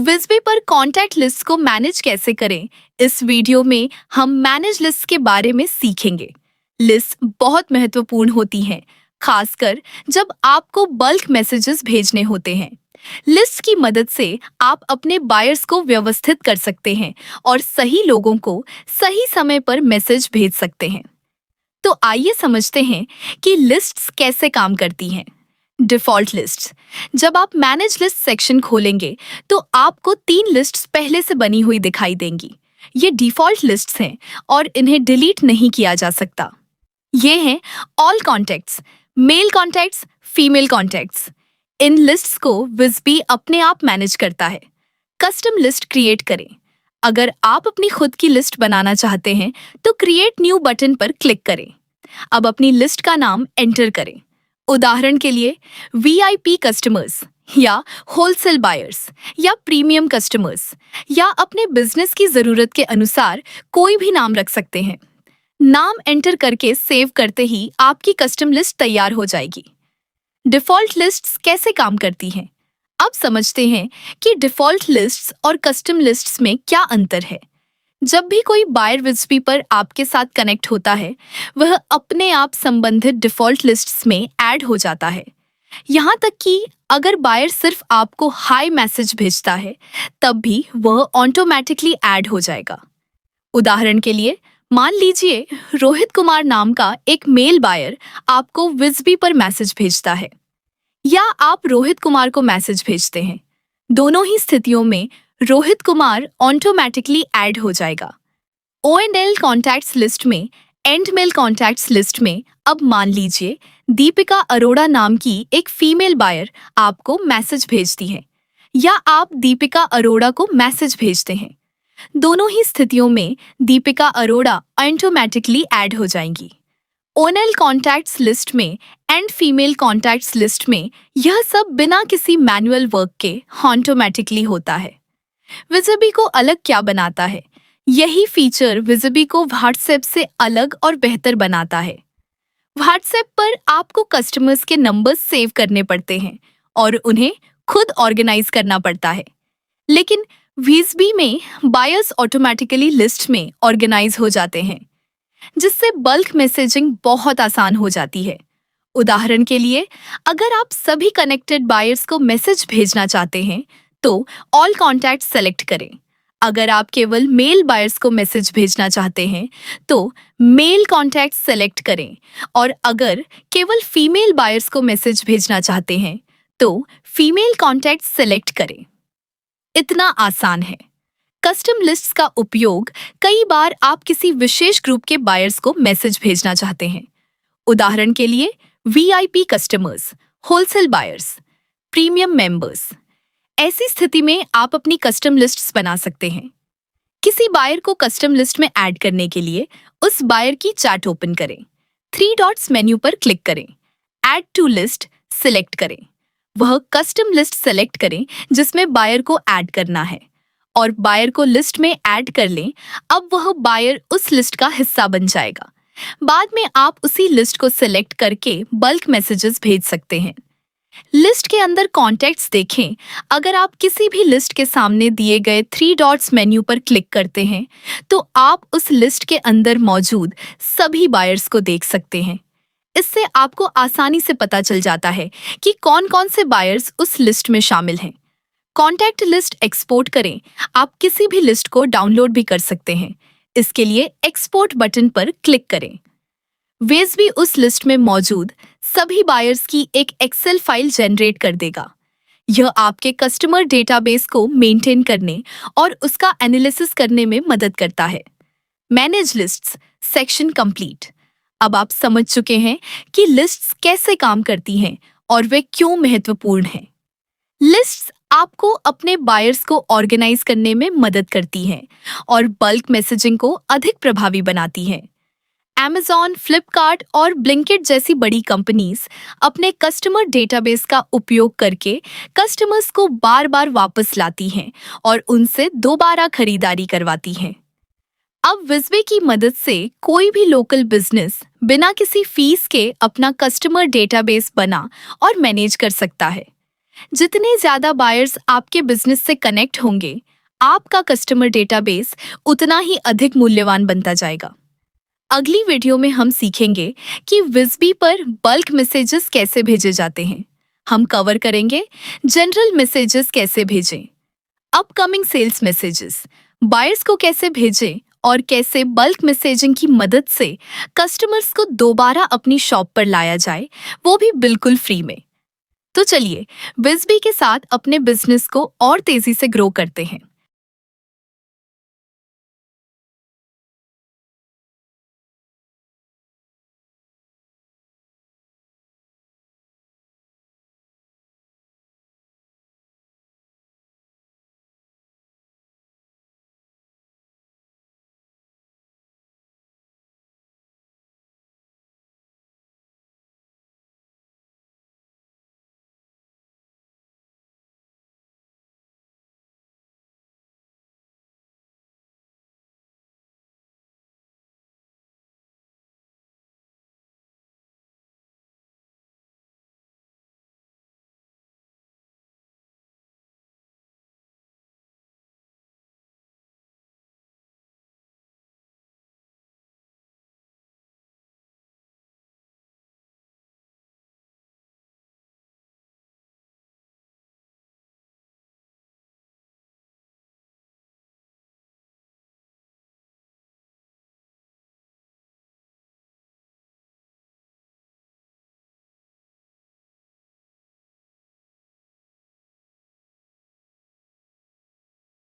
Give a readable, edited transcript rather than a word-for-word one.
विज़बी पर contact list को manage कैसे करें, इस वीडियो में हम मैनेज लिस्ट के बारे में सीखेंगे। लिस्ट बहुत महत्वपूर्ण होती हैं, खासकर जब आपको बल्क मैसेजेस भेजने होते हैं। लिस्ट की मदद से आप अपने बायर्स को व्यवस्थित कर सकते हैं और सही लोगों को सही समय पर मैसेज भेज सकते हैं। तो आइए समझते हैं कि लिस्ट्स कैसे काम करती हैं। Default lists. जब आप मैनेज लिस्ट सेक्शन खोलेंगे तो आपको 3 लिस्ट्स पहले से बनी हुई दिखाई देंगी। ये डिफ़ॉल्ट लिस्ट्स हैं और इन्हें डिलीट नहीं किया जा सकता। ये हैं all contacts, male contacts, female contacts. इन लिस्ट्स को विज़बी अपने आप मैनेज करता है। कस्टम लिस्ट क्रिएट करें। अगर आप अपनी खुद की लिस्ट बनाना चाहते हैं तो क्रिएट न्यू बटन पर क्लिक करें। अब अपनी लिस्ट का नाम एंटर करें। उदाहरण के लिए वीआईपी कस्टमर्स या होलसेल बायर्स या प्रीमियम कस्टमर्स या अपने बिजनेस की ज़रूरत के अनुसार कोई भी नाम रख सकते हैं। नाम एंटर करके सेव करते ही आपकी कस्टम लिस्ट तैयार हो जाएगी। डिफ़ॉल्ट लिस्ट्स कैसे काम करती हैं? अब समझते हैं कि डिफ़ॉल्ट लिस्ट्स और कस्टम लिस्ट्स में क्या अंतर है। जब भी कोई बायर विज़बी पर आपके साथ कनेक्ट होता है, वह अपने आप संबंधित डिफ़ॉल्ट लिस्ट्स में ऐड हो जाता है। यहाँ तक कि अगर बायर सिर्फ आपको हाय मैसेज भेजता है, तब भी वह ऑटोमेटिकली ऐड हो जाएगा। उदाहरण के लिए, मान लीजिए रोहित कुमार नाम का एक मेल बायर आपको विज़बी पर मैसेज भेजता है या आप रोहित कुमार को मैसेज भेजते हैं। दोनों ही स्थितियों में रोहित कुमार ऑटोमेटिकली ऐड हो जाएगा। O&L कॉन्टैक्ट्स लिस्ट में एंड मेल कॉन्टैक्ट्स लिस्ट में अब मान लीजिए दीपिका अरोड़ा नाम की एक फीमेल बायर आपको मैसेज भेजती है या आप दीपिका अरोड़ा को मैसेज भेजते हैं। दोनों ही स्थितियों में दीपिका अरोड़ा ऑटोमेटिकली ऐड हो जाएंगी। O&L कॉन्टैक्ट्स लिस्ट में एंड फीमेल कॉन्टैक्ट्स लिस्ट में यह सब बिना किसी मैनुअल वर्क के ऑटोमेटिकली होता है। विज़बी को अलग क्या बनाता है? यही फीचर विज़बी को व्हाट्सएप से अलग और बेहतर बनाता है। व्हाट्सएप पर आपको कस्टमर्स के नंबर्स सेव करने पड़ते हैं और उन्हें खुद ऑर्गेनाइज करना पड़ता है। लेकिन विज़बी में बायर्स ऑटोमेटिकली लिस्ट में ऑर्गेनाइज हो जाते हैं, जिससे बल्क मैसेजिंग बहुत आसान हो जाती है। उदाहरण के लिए, अगर आप सभी कनेक्टेड बायर्स को मैसेज भेजना चाहते हैं तो ऑल कॉन्टैक्ट्स सेलेक्ट करें। अगर आप केवल मेल बायर्स को मैसेज भेजना चाहते हैं तो मेल कॉन्टैक्ट्स सेलेक्ट करें और अगर केवल फीमेल बायर्स को मैसेज भेजना चाहते हैं तो फीमेल कॉन्टैक्ट्स सेलेक्ट करें। इतना आसान है। कस्टम लिस्ट्स का उपयोग कई बार आप किसी विशेष ग्रुप के बायर्स को मैसेज भेजना चाहते हैं। उदाहरण के लिए VIP customers, wholesale buyers, premium members. ऐसी स्थिति में आप अपनी कस्टम लिस्ट्स बना सकते हैं। किसी बायर को कस्टम लिस्ट में ऐड करने के लिए उस बायर की चैट ओपन करें। 3 डॉट्स मेन्यू पर क्लिक करें। ऐड टू लिस्ट सिलेक्ट करें। वह कस्टम लिस्ट सेलेक्ट करें जिसमें बायर को ऐड करना है और बायर को लिस्ट में ऐड कर लें। अब वह बायर उस लिस्ट का हिस्सा बन जाएगा। बाद में आप उसी लिस्ट को सिलेक्ट करके बल्क मैसेजेस भेज सकते हैं। लिस्ट के अंदर कॉन्टैक्ट्स देखें। अगर आप किसी भी लिस्ट के सामने दिए गए 3 डॉट्स मेन्यू पर क्लिक करते हैं तो आप उस लिस्ट के अंदर मौजूद सभी बायर्स को देख सकते हैं। इससे आपको आसानी से पता चल जाता है कि कौन-कौन से बायर्स उस लिस्ट में शामिल हैं। कॉन्टैक्ट लिस्ट एक्सपोर्ट करें। आप किसी भी लिस्ट को डाउनलोड भी कर सकते हैं। इसके लिए एक्सपोर्ट बटन पर क्लिक करें। विज़बी उस लिस्ट में मौजूद सभी बायर्स की एक एक्सेल फाइल जनरेट कर देगा। यह आपके कस्टमर डेटाबेस को मेंटेन करने और उसका एनालिसिस करने में मदद करता है। Manage lists section complete. अब आप समझ चुके हैं कि लिस्ट्स कैसे काम करती हैं और वे क्यों महत्वपूर्ण हैं। लिस्ट्स आपको अपने बायर्स को ऑर्गेनाइज करने में मदद करती हैं और बल्क मैसेजिंग को अधिक प्रभावी बनाती हैं। Amazon, फ्लिपकार्ट और ब्लिंकिट जैसी बड़ी कंपनीज अपने कस्टमर डेटाबेस का उपयोग करके कस्टमर्स को बार बार वापस लाती हैं और उनसे दोबारा खरीदारी करवाती हैं। अब विज़बी की मदद से कोई भी लोकल बिजनेस बिना किसी फीस के अपना कस्टमर डेटाबेस बना और मैनेज कर सकता है। जितने ज्यादा बायर्स आपके बिजनेस से कनेक्ट होंगे, आपका कस्टमर डेटाबेस उतना ही अधिक मूल्यवान बनता जाएगा। अगली वीडियो में हम सीखेंगे कि विज़बी पर बल्क मैसेजेस कैसे भेजे जाते हैं। हम कवर करेंगे जनरल मैसेजेस कैसे भेजें, अपकमिंग सेल्स मैसेजेस, बायर्स को कैसे भेजें और कैसे बल्क मैसेजिंग की मदद से कस्टमर्स को दोबारा अपनी शॉप पर लाया जाए, वो भी बिल्कुल फ्री में। तो चलिए विज़बी के साथ अपने बिजनेस को और तेजी से ग्रो करते हैं।